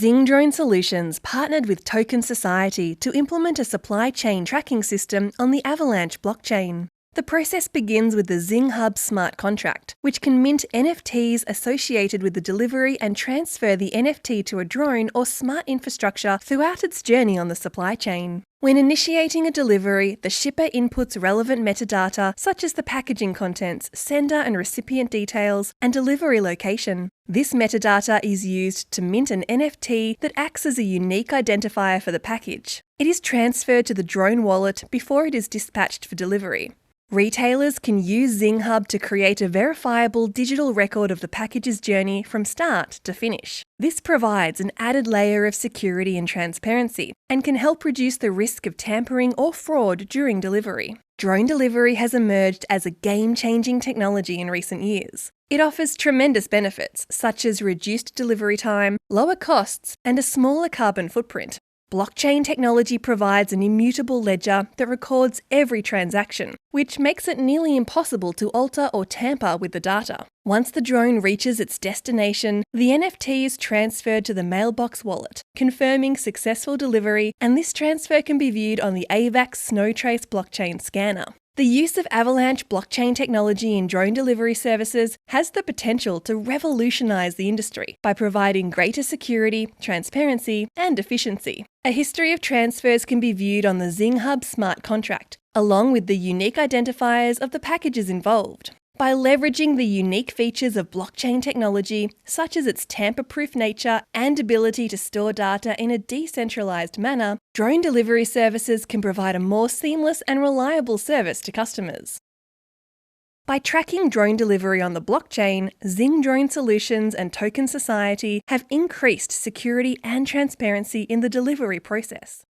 Zing Drone Solutions partnered with TokenSociety to implement a supply chain tracking system on the Avalanche blockchain. The process begins with the Zing Hub smart contract, which can mint NFTs associated with the delivery and transfer the NFT to a drone or smart infrastructure throughout its journey on the supply chain. When initiating a delivery, the shipper inputs relevant metadata such as the packaging contents, sender and recipient details, and delivery location. This metadata is used to mint an NFT that acts as a unique identifier for the package. It is transferred to the drone wallet before it is dispatched for delivery. Retailers can use Zing Hub to create a verifiable digital record of the package's journey from start to finish. This provides an added layer of security and transparency and can help reduce the risk of tampering or fraud during delivery. Drone delivery has emerged as a game-changing technology in recent years. It offers tremendous benefits, such as reduced delivery time, lower costs, and a smaller carbon footprint. Blockchain technology provides an immutable ledger that records every transaction, which makes it nearly impossible to alter or tamper with the data. Once the drone reaches its destination, the NFT is transferred to the mailbox wallet, confirming successful delivery, and this transfer can be viewed on the AVAX Snowtrace blockchain scanner. The use of Avalanche blockchain technology in drone delivery services has the potential to revolutionize the industry by providing greater security, transparency, and efficiency. A history of transfers can be viewed on the Zing Hub smart contract, along with the unique identifiers of the packages involved. By leveraging the unique features of blockchain technology, such as its tamper-proof nature and ability to store data in a decentralized manner, drone delivery services can provide a more seamless and reliable service to customers. By tracking drone delivery on the blockchain, Zing Drone Solutions and TokenSociety have increased security and transparency in the delivery process.